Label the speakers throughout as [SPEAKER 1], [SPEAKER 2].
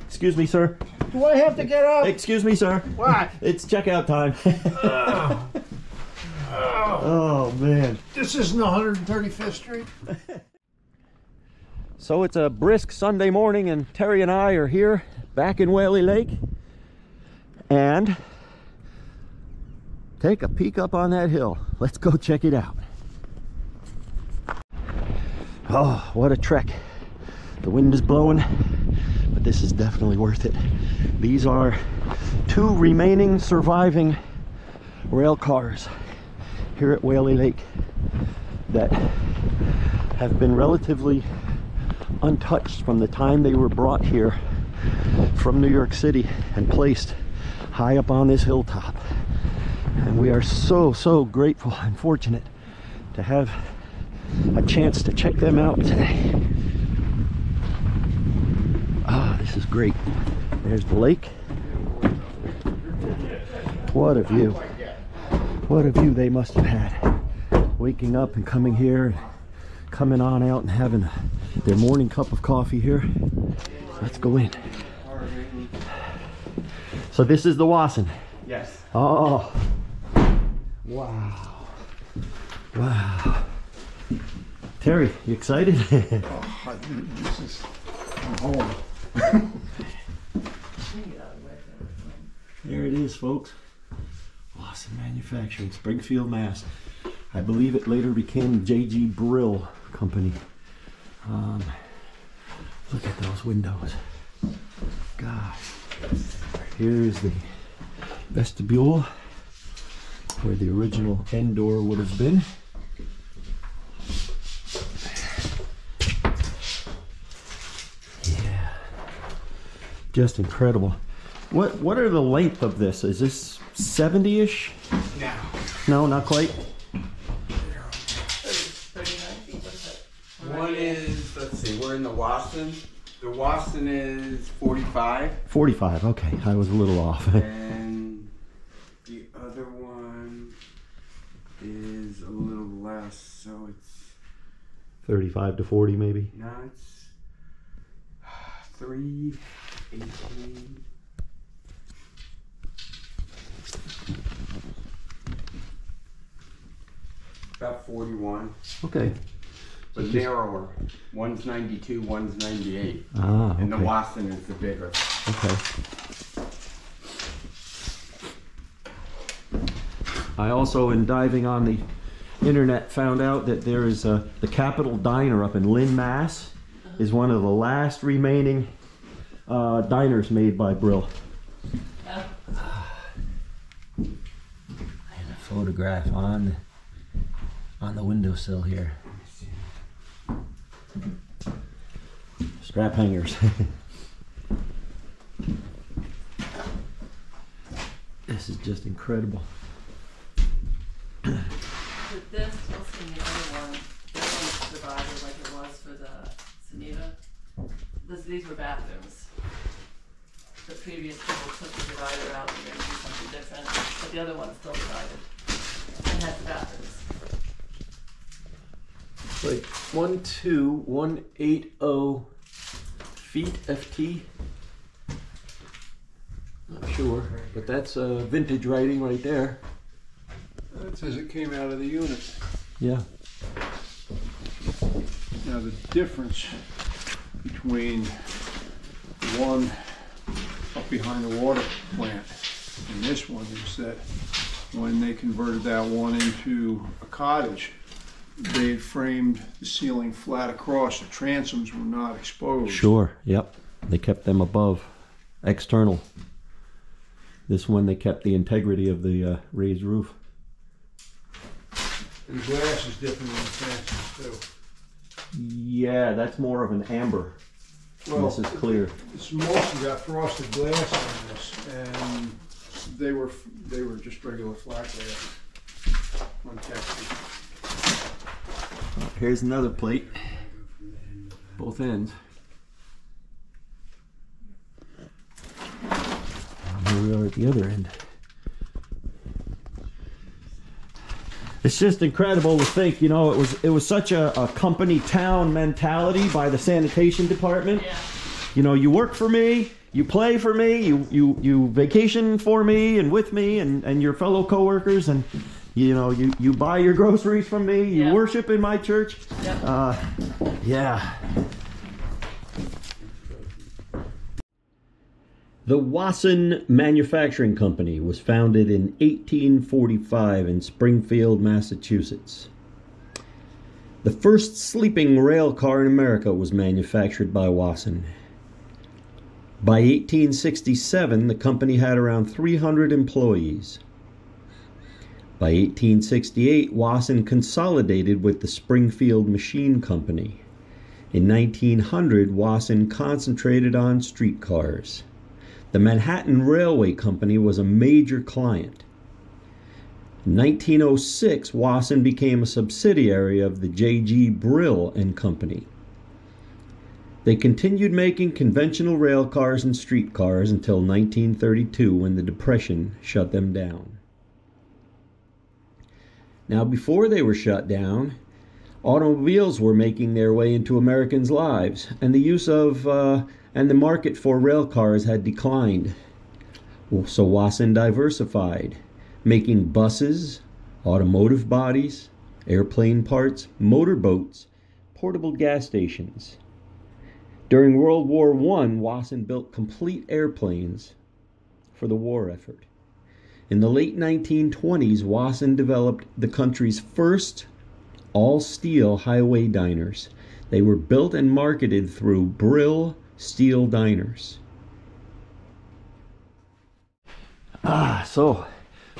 [SPEAKER 1] Excuse me, sir.
[SPEAKER 2] Do I have to get up?
[SPEAKER 1] Excuse me, sir.
[SPEAKER 2] What?
[SPEAKER 1] It's checkout time. Oh, man.
[SPEAKER 2] This isn't 135th Street?
[SPEAKER 1] So it's a brisk Sunday morning, and Terry and I are here back in Whaley Lake. And take a peek up on that hill. Let's go check it out. Oh, what a trek. The wind is blowing, but this is definitely worth it. These are 2 remaining surviving rail cars here at Whaley Lake that have been relatively untouched from the time they were brought here from New York City and placed high up on this hilltop. And we are so grateful and fortunate to have a chance to check them out today. Ah, this is great. There's the lake. What a view. What a view they must have had. Waking up and coming here, coming on out and having their morning cup of coffee here. Let's go in. So this is the Wasson.
[SPEAKER 3] Yes.
[SPEAKER 1] Oh. Wow. Wow. Terry, you excited?
[SPEAKER 2] Oh, this is home.
[SPEAKER 1] There it is, folks. Wasson Manufacturing, Springfield, Mass. I believe it later became J.G. Brill Company. Look at those windows. Gosh. Here's the vestibule where the original end door would have been. Yeah. Just incredible. What are the length of this? Is this 70-ish?
[SPEAKER 3] No.
[SPEAKER 1] No, not quite.
[SPEAKER 3] 39 feet, what is that? One is, let's see, we're in the Wasson. The Wasson is 45.
[SPEAKER 1] 45, okay. I was a little off.
[SPEAKER 3] And the other one is a little less, so it's...
[SPEAKER 1] 35 to 40 maybe.
[SPEAKER 3] No, it's 318. About 41.
[SPEAKER 1] Okay.
[SPEAKER 3] But narrower. One's 92, one's 98.
[SPEAKER 1] Ah, okay.
[SPEAKER 3] And the Wasson is the bigger.
[SPEAKER 1] Okay. I also, in diving on the internet, found out that there is the Capitol Diner up in Lynn, Mass. Is one of the last remaining diners made by Brill. And a photograph on the windowsill here. Strap hangers. This is just incredible.
[SPEAKER 4] With this, we'll see the other one. This one's divided like it was for the Sunita. These were bathrooms. The previous people took the divider out and they're going to do something different. But the other one's still divided. And has the bathrooms.
[SPEAKER 1] Like 12180 feet FT. Not sure, but that's vintage writing right there.
[SPEAKER 2] That says it came out of the unit.
[SPEAKER 1] Yeah.
[SPEAKER 2] Now the difference between the one up behind the water plant and this one is that when they converted that one into a cottage, they framed the ceiling flat across. The transoms were not exposed.
[SPEAKER 1] Sure, yep. They kept them above, external. This one, they kept the integrity of the raised roof.
[SPEAKER 2] And the glass is different than the transoms too.
[SPEAKER 1] Yeah, that's more of an amber.
[SPEAKER 2] Well,
[SPEAKER 1] this is clear.
[SPEAKER 2] It's mostly got frosted glass on this, and they were just regular flat glass on texture.
[SPEAKER 1] Oh, here's another plate. Both ends. And here we are at the other end. It's just incredible to think, you know, it was such a company town mentality by the sanitation department.
[SPEAKER 4] Yeah.
[SPEAKER 1] you know, you work for me, you play for me, you vacation for me and with me and your fellow coworkers, and you know, you buy your groceries from me, you worship in my church. Yeah. The Wasson Manufacturing Company was founded in 1845 in Springfield, Massachusetts. The first sleeping rail car in America was manufactured by Wasson. By 1867, the company had around 300 employees. By 1868, Wasson consolidated with the Springfield Machine Company. In 1900, Wasson concentrated on streetcars. The Manhattan Railway Company was a major client. In 1906, Wasson became a subsidiary of the J.G. Brill and Company. They continued making conventional rail cars and streetcars until 1932, when the Depression shut them down. Now, before they were shut down, automobiles were making their way into Americans' lives, and the use of and the market for rail cars had declined. So Wasson diversified, making buses, automotive bodies, airplane parts, motorboats, portable gas stations. During World War I, Wasson built complete airplanes for the war effort. In the late 1920s, Wasson developed the country's first all-steel highway diners. They were built and marketed through Brill Steel Diners. So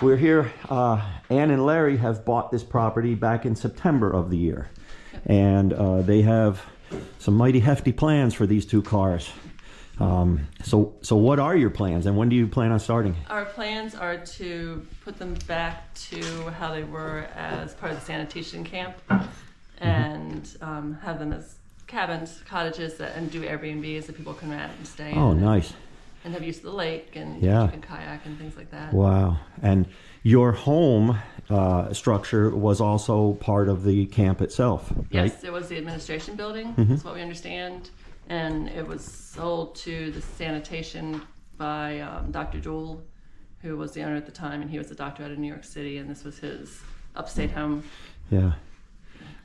[SPEAKER 1] we're here. Ann and Larry have bought this property back in September of the year, and they have some mighty hefty plans for these two cars. So what are your plans, and when do you plan on starting?
[SPEAKER 4] Our plans are to put them back to how they were as part of the sanitation camp, and have them as cabins, cottages, and do Airbnbs that people can rent and stay in.
[SPEAKER 1] Oh, nice.
[SPEAKER 4] And have use of the lake, and you can kayak and things like that. Wow.
[SPEAKER 1] And your home structure was also part of the camp itself, right?
[SPEAKER 4] Yes, it was the administration building, that's what we understand. And it was sold to the sanitation by Dr. Jewell, who was the owner at the time, and he was a doctor out of New York City, and this was his upstate home. Yeah.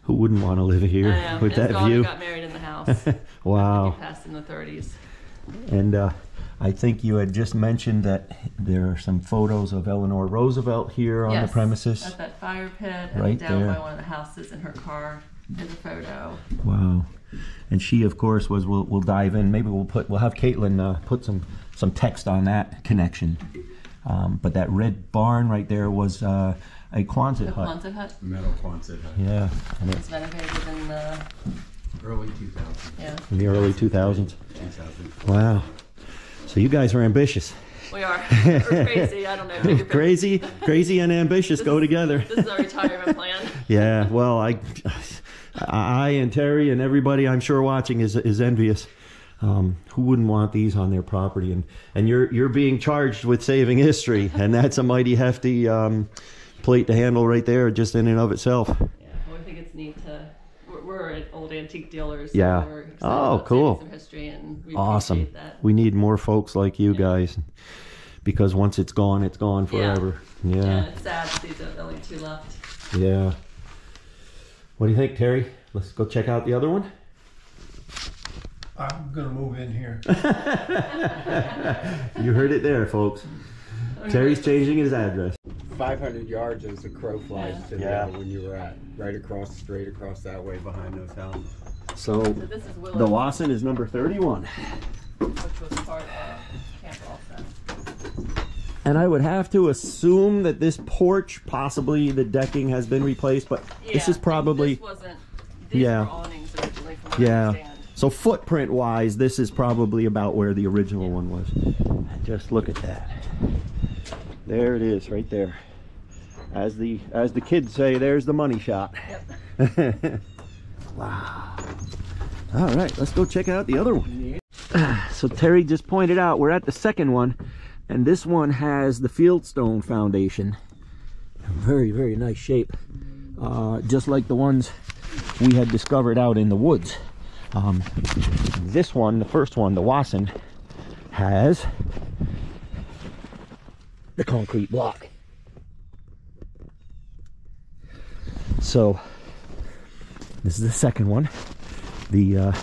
[SPEAKER 1] Who wouldn't want to live here with that view?
[SPEAKER 4] He got married in the house.
[SPEAKER 1] Wow.
[SPEAKER 4] He passed in the 30s.
[SPEAKER 1] And I think you had just mentioned that there are some photos of Eleanor Roosevelt here on the premises.
[SPEAKER 4] At that fire pit,
[SPEAKER 1] right
[SPEAKER 4] down
[SPEAKER 1] there
[SPEAKER 4] by one of the houses in her car is a photo.
[SPEAKER 1] Wow. And she, of course, was. We'll dive in. Maybe we'll have Caitlin put some text on that connection. But that red barn right there was a Quonset hut.
[SPEAKER 4] Quonset hut.
[SPEAKER 3] Metal Quonset hut.
[SPEAKER 1] Yeah.
[SPEAKER 4] And it's renovated in the
[SPEAKER 3] early 2000s.
[SPEAKER 4] Yeah.
[SPEAKER 1] In the early 2000s.
[SPEAKER 3] 2000.
[SPEAKER 1] Wow. So you guys are ambitious.
[SPEAKER 4] We are. We're crazy. I don't know.
[SPEAKER 1] crazy and ambitious go together.
[SPEAKER 4] This is our retirement plan.
[SPEAKER 1] Yeah. Well, I and Terry and everybody I'm sure watching is envious. Who wouldn't want these on their property? And you're being charged with saving history, and that's a mighty hefty plate to handle right there, just in and of itself.
[SPEAKER 4] Yeah. Well, I think it's neat to. We're old antique dealers. So
[SPEAKER 1] yeah.
[SPEAKER 4] we're excited
[SPEAKER 1] about cool.
[SPEAKER 4] Some history, and we
[SPEAKER 1] awesome.
[SPEAKER 4] Appreciate that.
[SPEAKER 1] We need more folks like you guys, because once it's gone forever. Yeah.
[SPEAKER 4] Yeah. It's sad that these are only two left.
[SPEAKER 1] Yeah. What do you think, Terry? Let's go check out the other one.
[SPEAKER 2] I'm gonna move in here.
[SPEAKER 1] You heard it there, folks. Terry's changing his address.
[SPEAKER 3] 500 yards as the crow flies to when you were at, right across, straight across that way behind those houses.
[SPEAKER 1] So
[SPEAKER 4] this is
[SPEAKER 1] the Wasson is number 31.
[SPEAKER 4] Which was part of camp also.
[SPEAKER 1] And I would have to assume that this porch, possibly the decking has been replaced, but this is probably...
[SPEAKER 4] This wasn't... These were awnings originally from what I understand.
[SPEAKER 1] So footprint-wise, this is probably about where the original one was. Just look at that. There it is, right there. As the kids say, there's the money shot. Yep. Wow. All right, let's go check out the other one. So Terry just pointed out we're at the second one, and this one has the fieldstone foundation. Very, very nice shape. Just like the ones we had discovered out in the woods. This one, the first one, the Wasson, has the concrete block. So this is the second one. The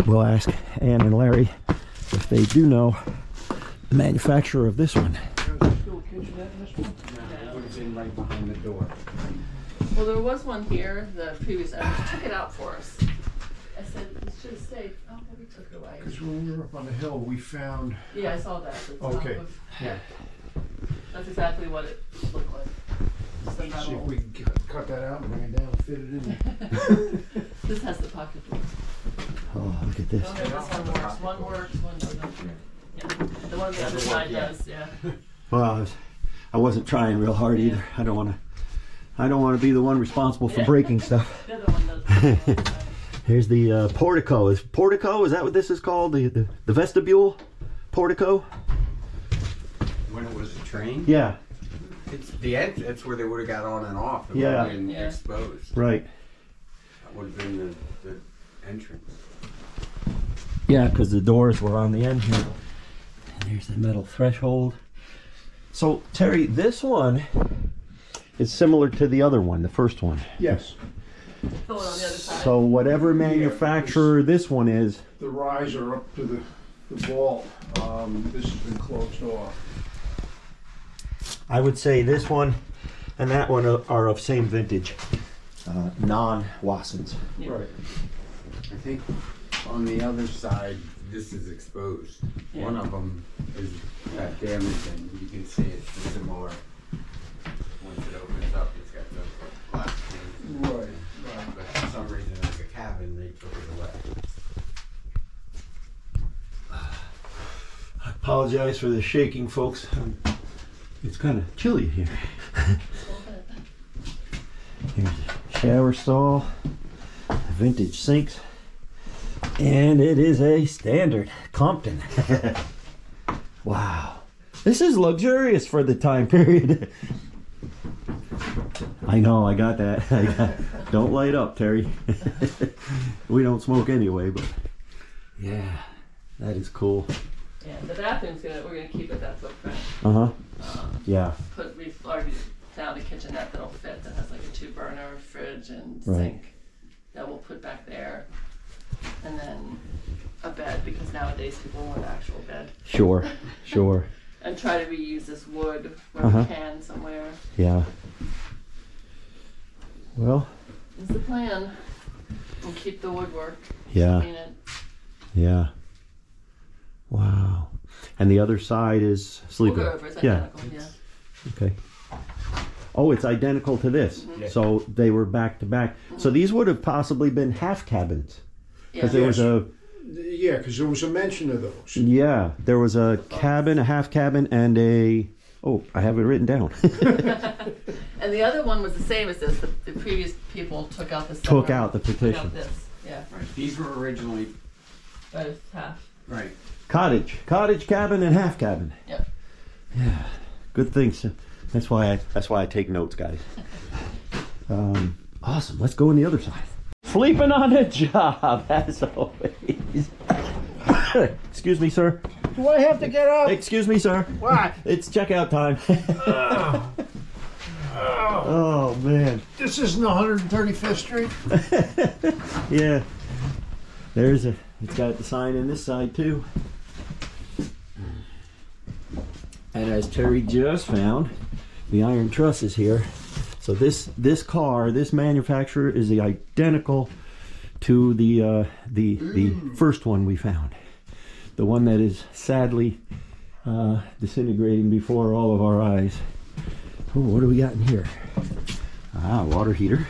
[SPEAKER 1] we'll ask Ann and Larry if they do know the manufacturer of this one.
[SPEAKER 2] There's still a kitchenette in this one?
[SPEAKER 3] No, it would have been right behind the door.
[SPEAKER 4] Well, there was one here, the previous owner took it out for us. I said, it should have stayed. Oh, well, we took it away.
[SPEAKER 2] Because when we were up on the hill, we found,
[SPEAKER 4] Yeah, I saw that. The top
[SPEAKER 2] Okay.
[SPEAKER 4] of-
[SPEAKER 2] yeah,
[SPEAKER 4] That's exactly what it looked like. Just a
[SPEAKER 2] see if
[SPEAKER 4] metal.
[SPEAKER 2] we can cut that out and bring it down and fit it in there.
[SPEAKER 4] This has the pocket door.
[SPEAKER 1] Oh, look at this.
[SPEAKER 4] Okay, this one works. One works, one doesn't. Yeah. The one on the other side does, yeah.
[SPEAKER 1] Well, I wasn't trying real hard either. I don't want to be the one responsible for breaking stuff.
[SPEAKER 4] The other one does.
[SPEAKER 1] Here's the portico. Is that what this is called? The vestibule portico?
[SPEAKER 3] When it was a train?
[SPEAKER 1] Yeah,
[SPEAKER 3] It's the edge. That's where they would have got on and off. It
[SPEAKER 1] Yeah.
[SPEAKER 3] would have been
[SPEAKER 4] Yeah.
[SPEAKER 3] exposed.
[SPEAKER 1] right.
[SPEAKER 3] That would have been the entrance.
[SPEAKER 1] Yeah, because the doors were on the end here. And there's the metal threshold. So, Terry, this one is similar to the other one, the first one.
[SPEAKER 2] Yes,
[SPEAKER 4] The one on the other side.
[SPEAKER 1] So whatever manufacturer this one is,
[SPEAKER 2] the riser up to the vault, this has been closed off.
[SPEAKER 1] I would say this one and that one are of same vintage, non-Wassons.
[SPEAKER 4] Yeah.
[SPEAKER 2] Right.
[SPEAKER 3] I think on the other side, this is exposed.
[SPEAKER 4] Yeah.
[SPEAKER 3] One of them is got damaged, and you can see it's similar. Once it opens up, it's got the glass pane.
[SPEAKER 2] Right, right.
[SPEAKER 3] But for some reason, like a cabin, they took it away.
[SPEAKER 1] I apologize for the shaking, folks. It's kind of chilly here. Here's a shower stall, vintage sinks, and it is a standard Compton. Wow, this is luxurious for the time period. I know, I got that. Don't light up, Terry. We don't smoke anyway, but yeah, that is cool.
[SPEAKER 4] Yeah, the bathroom's we're gonna keep it that footprint.
[SPEAKER 1] Uh-huh. Yeah.
[SPEAKER 4] We've already found a kitchenette that'll fit, that has like a 2-burner fridge and
[SPEAKER 1] Right.
[SPEAKER 4] sink that we'll put back there. And then a bed, because nowadays people want an actual bed.
[SPEAKER 1] Sure, sure.
[SPEAKER 4] And try to reuse this wood where
[SPEAKER 1] Uh-huh.
[SPEAKER 4] we can somewhere.
[SPEAKER 1] Yeah. Well,
[SPEAKER 4] Is the plan. And keep the woodwork.
[SPEAKER 1] yeah,
[SPEAKER 4] Clean it.
[SPEAKER 1] yeah. Wow. And the other side is
[SPEAKER 4] We'll
[SPEAKER 1] sleeping.
[SPEAKER 4] go over, it's
[SPEAKER 1] Yeah.
[SPEAKER 4] identical, yeah.
[SPEAKER 1] Okay. Oh, it's identical to this.
[SPEAKER 4] Mhm.
[SPEAKER 3] Yeah.
[SPEAKER 1] So they were back to back. So these would have possibly been half cabins.
[SPEAKER 4] Yeah.
[SPEAKER 1] Because there was a,
[SPEAKER 2] Yeah, because there was a mention of those.
[SPEAKER 1] yeah, there was a cabin, a half cabin, and a, oh, I have it written down.
[SPEAKER 4] And the other one was the same as this. The previous people took out the
[SPEAKER 1] Took
[SPEAKER 4] center,
[SPEAKER 1] out the
[SPEAKER 4] took
[SPEAKER 1] petition.
[SPEAKER 4] out this. Yeah,
[SPEAKER 3] Right. These were originally
[SPEAKER 4] both half.
[SPEAKER 3] right.
[SPEAKER 1] Cottage cabin, and half cabin.
[SPEAKER 4] Yep.
[SPEAKER 1] Yeah, good things. That's why I take notes, guys. Awesome. Let's go on the other side. Sleeping on a job, as always. Excuse me, sir.
[SPEAKER 2] Do I have to get up?
[SPEAKER 1] Excuse me, sir.
[SPEAKER 2] What?
[SPEAKER 1] It's checkout time. Oh man.
[SPEAKER 2] This isn't 135th Street?
[SPEAKER 1] Yeah. It's got the sign in this side too. And as Terry just found, the iron truss is here. So this manufacturer is identical to the first one we found. The one that is sadly disintegrating before all of our eyes. Oh, what do we got in here? Ah, water heater.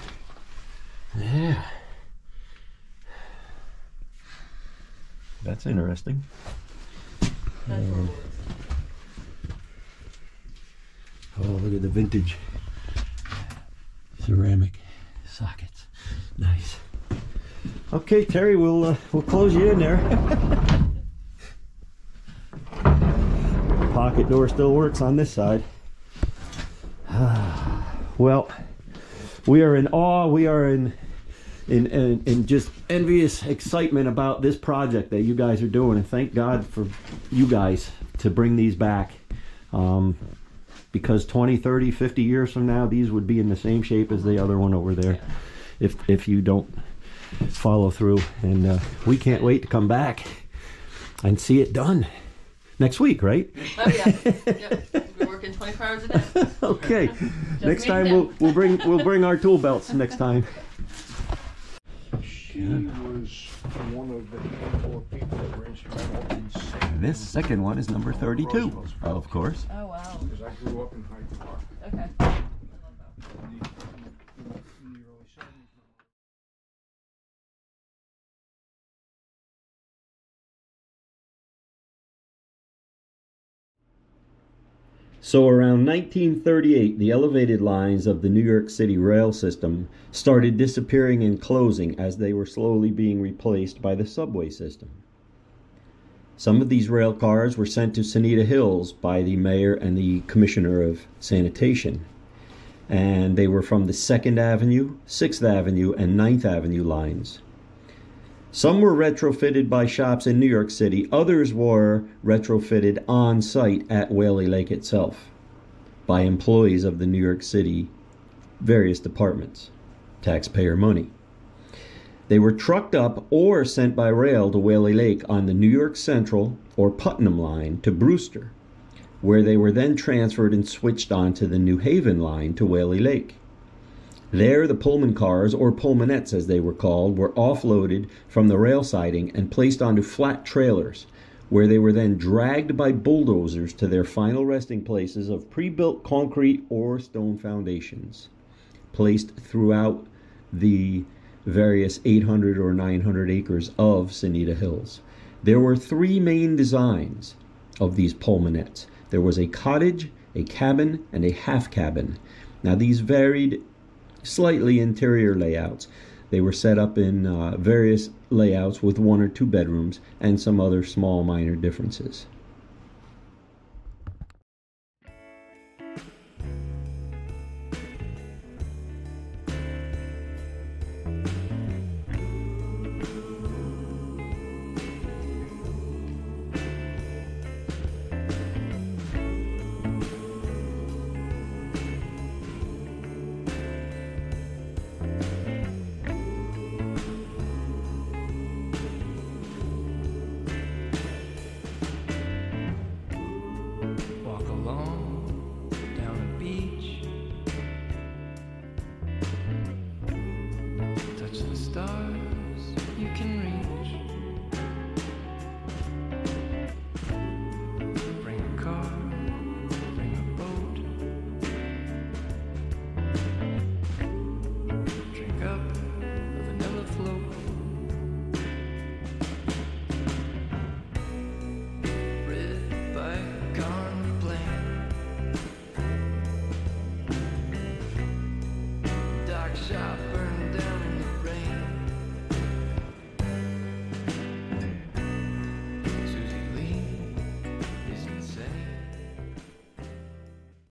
[SPEAKER 1] Yeah. That's interesting.
[SPEAKER 4] That's what it was.
[SPEAKER 1] Oh, look at the vintage ceramic sockets. Nice. Okay, Terry, we'll close you in there. Pocket door still works on this side. Well, we are in awe. We are in in just envious excitement about this project that you guys are doing, and thank God for you guys to bring these back, because 20, 30, 50 years from now these would be in the same shape as the other one over there if you don't follow through. And we can't wait to come back and see it done next week, right?
[SPEAKER 4] Oh yeah. Yep. We're working 24 hours a day.
[SPEAKER 1] Okay. Next
[SPEAKER 4] me
[SPEAKER 1] time
[SPEAKER 4] and
[SPEAKER 1] we'll bring our tool belts next time.
[SPEAKER 2] She was one of the handful of people that were instrumental in saving.
[SPEAKER 1] This second one is number 32, of course.
[SPEAKER 4] Oh wow.
[SPEAKER 2] Because I grew up in Hyde Park
[SPEAKER 4] Okay.
[SPEAKER 2] in the early 70s.
[SPEAKER 1] So around 1938, the elevated lines of the New York City rail system started disappearing and closing as they were slowly being replaced by the subway system. Some of these rail cars were sent to Sonita Hills by the mayor and the commissioner of sanitation, and they were from the 2nd Avenue, 6th Avenue, and 9th Avenue lines. Some were retrofitted by shops in New York City. Others were retrofitted on site at Whaley Lake itself by employees of the New York City various departments, taxpayer money. They were trucked up or sent by rail to Whaley Lake on the New York Central or Putnam line to Brewster, where they were then transferred and switched onto the New Haven line to Whaley Lake. There, the Pullman cars, or Pullmanettes as they were called, were offloaded from the rail siding and placed onto flat trailers, where they were then dragged by bulldozers to their final resting places of pre-built concrete or stone foundations, placed throughout the various 800 or 900 acres of Sonita Hills. There were 3 main designs of these Pullmanettes. There was a cottage, a cabin, and a half cabin. Now these varied slightly interior layouts. They were set up in various layouts with 1 or 2 bedrooms and some other small minor differences.